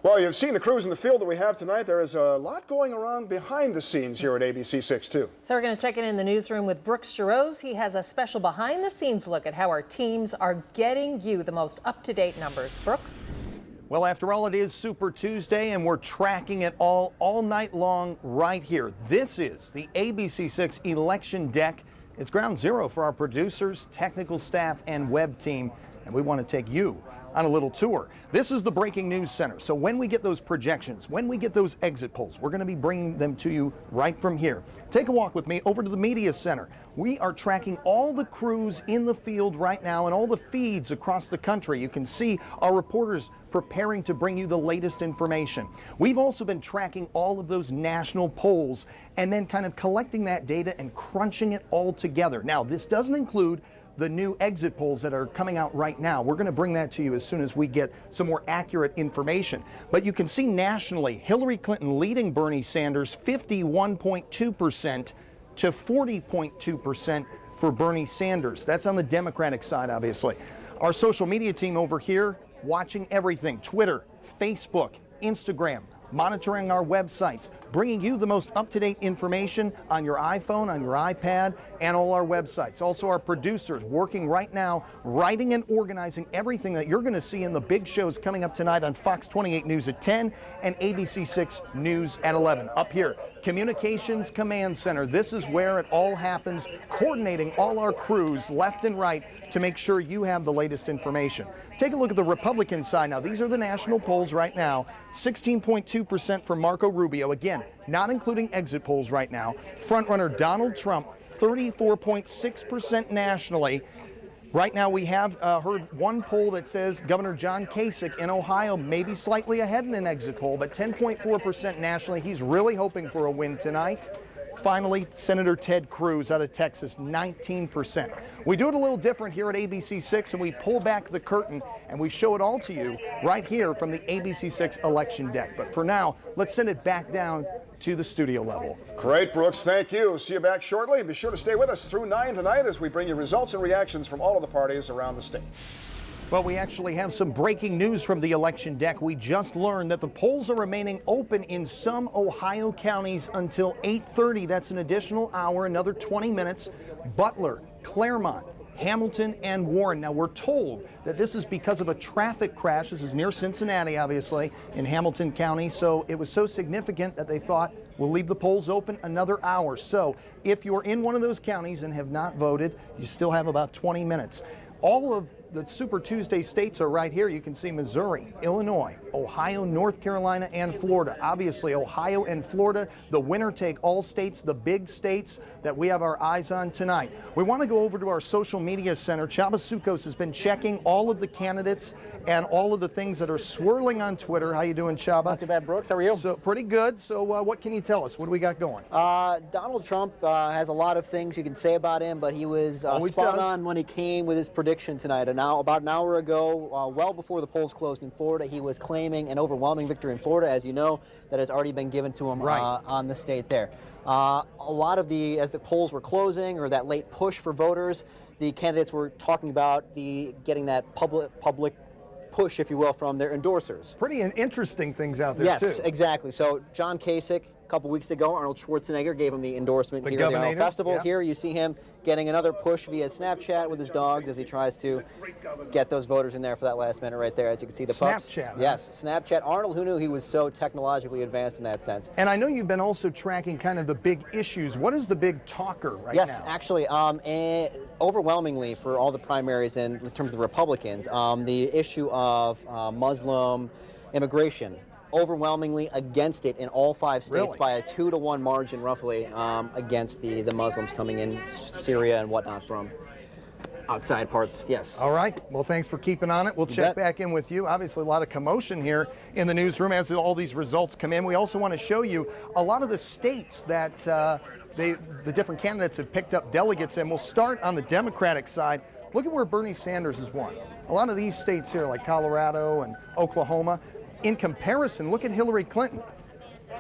Well, you've seen the crews in the field that we have tonight. There is a lot going around behind the scenes here at ABC6, too. So we're going to check in the newsroom with Jarosz. He has a special behind-the-scenes look at how our teams are getting you the most up-to-date numbers. Brooks? Well, after all, it is Super Tuesday, and we're tracking it all night long right here. This is the ABC6 election deck. It's ground zero for our producers, technical staff, and web team, and we want to take you on a little tour. This is the breaking news center. So when we get those projections, when we get those exit polls, we're going to be bringing them to you right from here. Take a walk with me over to the media center. We are tracking all the crews in the field right now and all the feeds across the country. You can see our reporters preparing to bring you the latest information. We've also been tracking all of those national polls and then kind of collecting that data and crunching it all together. Now, this doesn't include the new exit polls that are coming out right now. We're going to bring that to you as soon as we get some more accurate information. But you can see nationally, Hillary Clinton leading Bernie Sanders 51.2% to 40.2% for Bernie Sanders. That's on the Democratic side, obviously. Our social media team over here watching everything: Twitter, Facebook, Instagram, monitoring our websites, bringing you the most up-to-date information on your iPhone, on your iPad, and all our websites. Also, our producers working right now, writing and organizing everything that you're going to see in the big shows coming up tonight on Fox 28 News at 10 and ABC6 News at 11. Up here, Communications Command Center. This is where it all happens, coordinating all our crews left and right to make sure you have the latest information. Take a look at the Republican side now. These are the national polls right now. 16.2% for Marco Rubio. Again, not including exit polls right now. Frontrunner Donald Trump, 34.6% nationally. Right now we have heard one poll that says Governor John Kasich in Ohio maybe slightly ahead in an exit poll, but 10.4% nationally. He's really hoping for a win tonight. Finally, Senator Ted Cruz out of Texas, 19%. We do it a little different here at ABC6, and we pull back the curtain and we show it all to you right here from the ABC6 election deck. But for now, let's send it back down to the studio level. Great, Brooks. Thank you. See you back shortly. Be sure to stay with us through 9 tonight as we bring you results and reactions from all of the parties around the state. Well, we actually have some breaking news from the election deck. We just learned that the polls are remaining open in some Ohio counties until 8:30. That's an additional hour, another 20 minutes. Butler, Claremont, Hamilton, and Warren. Now, we're told that this is because of a traffic crash. This is near Cincinnati, obviously, in Hamilton County. So it was so significant that they thought, we'll leave the polls open another hour. So if you're in one of those counties and have not voted, you still have about 20 minutes. All of the Super Tuesday states are right here. You can see Missouri, Illinois, Ohio, North Carolina, and Florida. Obviously, Ohio and Florida, the winner take all states, the big states that we have our eyes on tonight. We want to go over to our social media center. Chaba Sukos has been checking all of the candidates and all of the things that are swirling on Twitter. How you doing, Chaba? Not too bad, Brooks. How are you? So pretty good. So what can you tell us? What do we got going? Donald Trump has a lot of things you can say about him, but he was spot on when he came with his prediction tonight. About an hour ago, well before the polls closed in Florida, he was claiming an overwhelming victory in Florida, as you know, that has already been given to him on the state there. A lot of as the polls were closing, or that late push for voters, the candidates were talking about getting that public push, if you will, from their endorsers. Pretty interesting things out there, too. Yes, exactly. So John Kasich, a couple weeks ago, Arnold Schwarzenegger gave him the endorsement here at the Arnold Festival. Yeah. Here you see him getting another push via Snapchat with his dogs as he tries to get those voters in there for that last minute right there. As you can see the pups. Snapchat. Yes, Snapchat. Arnold, who knew he was so technologically advanced in that sense. And I know you've been also tracking kind of the big issues. What is the big talker right now? Yes, actually, overwhelmingly for all the primaries in terms of the Republicans, the issue of Muslim immigration. Overwhelmingly against it in all 5 states by a 2-to-1 margin, roughly, against the Muslims coming in Syria and whatnot from outside parts. Yes. All right. Well, thanhanks for keeping on it. We'll check back in with you. Obviously, a lot of commotion here in the newsroom as all these results come in. We also want to show you a lot of the states that the different candidates have picked up delegates in. We'll start on the Democratic side. Look at where Bernie Sanders has won. A lot of these states here, like Colorado and Oklahoma. In comparison, look at Hillary Clinton.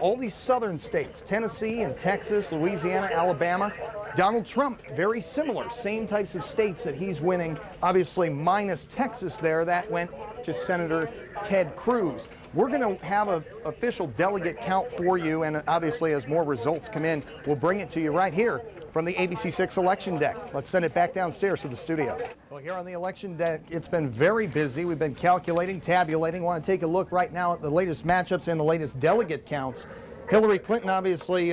All these southern states, Tennessee and Texas, Louisiana, Alabama. Donald Trump, very similar, same types of states that he's winning, obviously minus Texas there. That went to Senator Ted Cruz. We're going to have an official delegate count for you, and obviously as more results come in, we'll bring it to you right here from the ABC6 election deck. Let's send it back downstairs to the studio. Well, here on the election deck, it's been very busy. We've been calculating, tabulating. Want to take a look right now at the latest matchups and the latest delegate counts. Hillary Clinton, obviously,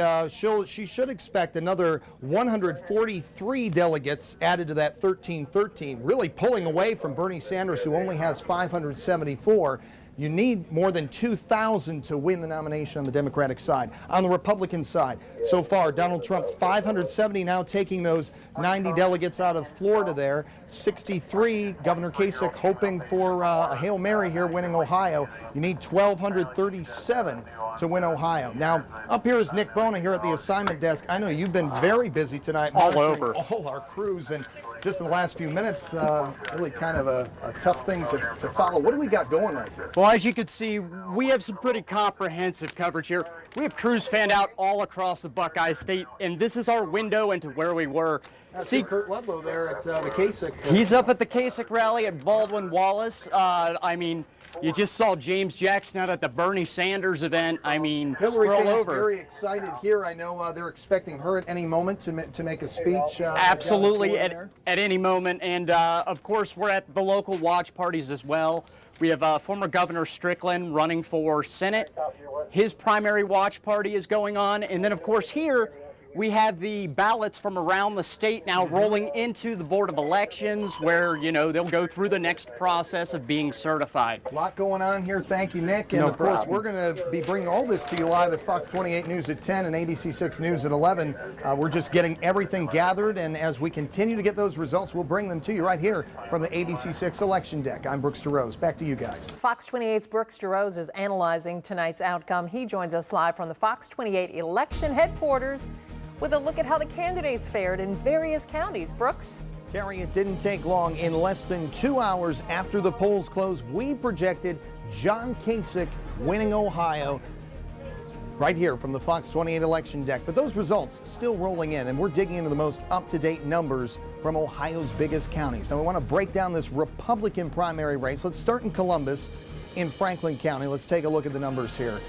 she should expect another 143 delegates added to that 1313, really pulling away from Bernie Sanders, who only has 574. You need more than 2,000 to win the nomination on the Democratic side. On the Republican side, so far, Donald Trump, 570, now taking those 90 delegates out of Florida there. 63, Governor Kasich hoping for a Hail Mary here, winning Ohio. You need 1,237 to win Ohio. Now, up here is Nick Bona here at the assignment desk. I know you've been very busy tonight. All over. All our crews, and just in the last few minutes, really kind of a tough thing to follow. What do we got going right here? Well, as you can see, we have some pretty comprehensive coverage here. We have crews fanned out all across the Buckeye State, and this is our window into where we were. See Kurt Ludlow there at the Kasich. He's up at the Kasich rally at Baldwin Wallace. I mean, you just saw James Jackson out at the Bernie Sanders event. I mean, Hillary we're all fans over. Very excited here. I know they're expecting her at any moment to make a speech. Absolutely, at any moment. And of course, we're at the local watch parties as well. We have former Governor Strickland running for Senate. His primary watch party is going on. And then, of course, here we have the ballots from around the state now rolling into the Board of Elections, where, you know, they'll go through the next process of being certified. A lot going on here. Thank you, Nick. And of course, we're going to be bringing all this to you live at Fox 28 News at 10 and ABC6 News at 11. We're just getting everything gathered, and as we continue to get those results, we'll bring them to you right here from the ABC6 election deck. I'm Brooks Jarosz. Back to you guys. Fox 28's Brooks Jarosz is analyzing tonight's outcome. He joins us live from the Fox 28 election headquarters with a look at how the candidates fared in various counties. Brooks? Terry, it didn't take long. In less than 2 hours after the polls closed, we projected John Kasich winning Ohio right here from the Fox 28 election deck. But those results still rolling in, and we're digging into the most up-to-date numbers from Ohio's biggest counties. Now, we want to break down this Republican primary race. Let's start in Columbus in Franklin County. Let's take a look at the numbers here.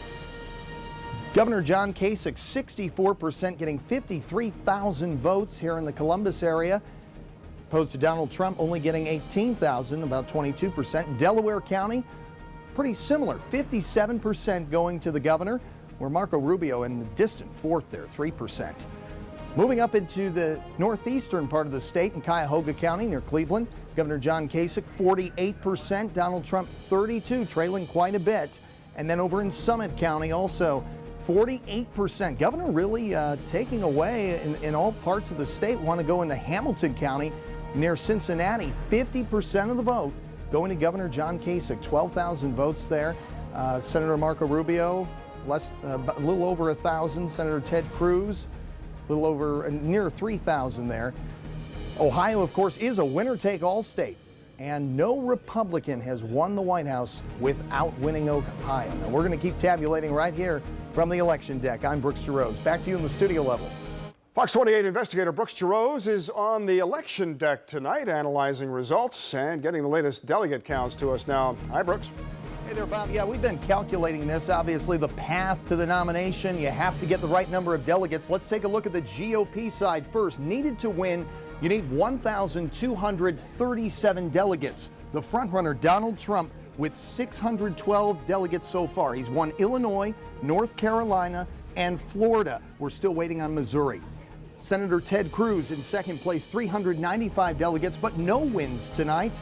Governor John Kasich, 64%, getting 53,000 votes here in the Columbus area. Opposed to Donald Trump, only getting 18,000, about 22%. Delaware County, pretty similar, 57% going to the governor, where Marco Rubio in the distant fourth there, 3%. Moving up into the northeastern part of the state in Cuyahoga County near Cleveland, Governor John Kasich, 48%, Donald Trump, 32%, trailing quite a bit. And then over in Summit County also, 48%. Governor really taking away in all parts of the state. Want to go into Hamilton County near Cincinnati. 50% of the vote going to Governor John Kasich. 12,000 votes there. Senator Marco Rubio, a little over 1,000. Senator Ted Cruz, a little over near 3,000 there. Ohio, of course, is a winner-take-all state. And no Republican has won the White House without winning Ohio. Now, we're going to keep tabulating right here from the election deck. I'm Brooks Jarosz. Back to you in the studio level. Fox 28 investigator Brooks Jarosz is on the election deck tonight, analyzing results and getting the latest delegate counts to us now. Hi, Brooks. Hey there, Bob. Yeah, we've been calculating this. Obviously, the path to the nomination, you have to get the right number of delegates. Let's take a look at the GOP side first. Needed to win, you need 1,237 delegates. The frontrunner, Donald Trump, with 612 delegates so far. He's won Illinois, North Carolina, and Florida. We're still waiting on Missouri. Senator Ted Cruz in second place, 395 delegates, but no wins tonight.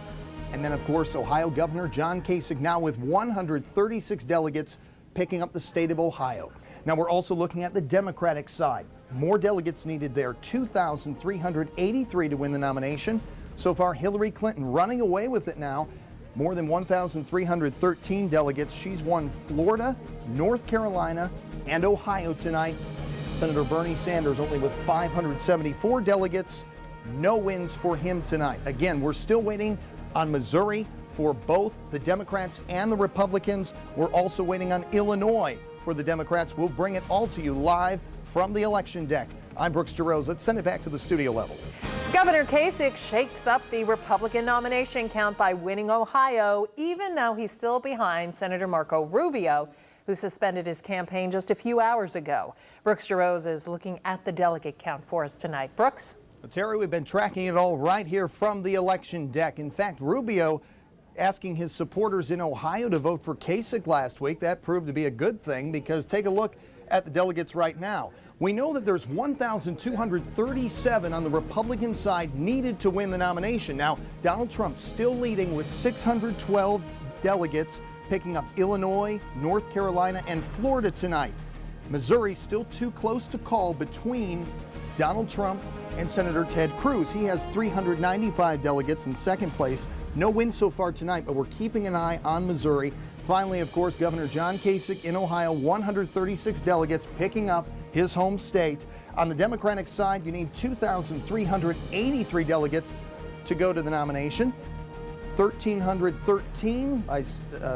And then, of course, Ohio Governor John Kasich now with 136 delegates picking up the state of Ohio. Now, we're also looking at the Democratic side. More delegates needed there, 2,383 to win the nomination. So far, Hillary Clinton running away with it now. More than 1,313 delegates. She's won Florida, North Carolina, and Ohio tonight. Senator Bernie Sanders only with 574 delegates. No wins for him tonight. Again, we're still waiting on Missouri for both the Democrats and the Republicans. We're also waiting on Illinois for the Democrats. We'll bring it all to you live from the election deck. I'm Brooks Jarosz. Let's send it back to the studio level. Governor Kasich shakes up the Republican nomination count by winning Ohio, even though he's still behind Senator Marco Rubio, who suspended his campaign just a few hours ago. Brooks Jarosz is looking at the delegate count for us tonight. Brooks? Well, Terry, we've been tracking it all right here from the election deck. In fact, Rubio asking his supporters in Ohio to vote for Kasich last week. That proved to be a good thing, because take a look at the delegates right now. We know that there's 1,237 on the Republican side needed to win the nomination. Now, Donald Trump still leading with 612 delegates, picking up Illinois, North Carolina, and Florida tonight. Missouri still too close to call between Donald Trump and Senator Ted Cruz. He has 395 delegates in second place. No win so far tonight, but we're keeping an eye on Missouri. Finally, of course, Governor John Kasich in Ohio, 136 delegates, picking up his home state. On the Democratic side, you need 2,383 delegates to go to the nomination. 1,313 by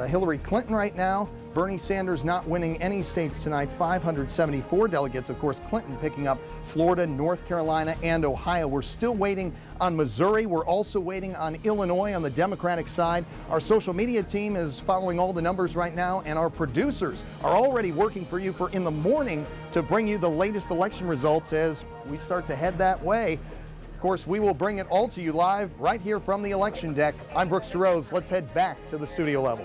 Hillary Clinton right now. Bernie Sanders not winning any states tonight, 574 delegates. Of course, Clinton picking up Florida, North Carolina, and Ohio. We're still waiting on Missouri. We're also waiting on Illinois on the Democratic side. Our social media team is following all the numbers right now, and our producers are already working for you for in the morning to bring you the latest election results as we start to head that way. Of course, we will bring it all to you live right here from the election deck. I'm Brooks Jarosz. Let's head back to the studio level.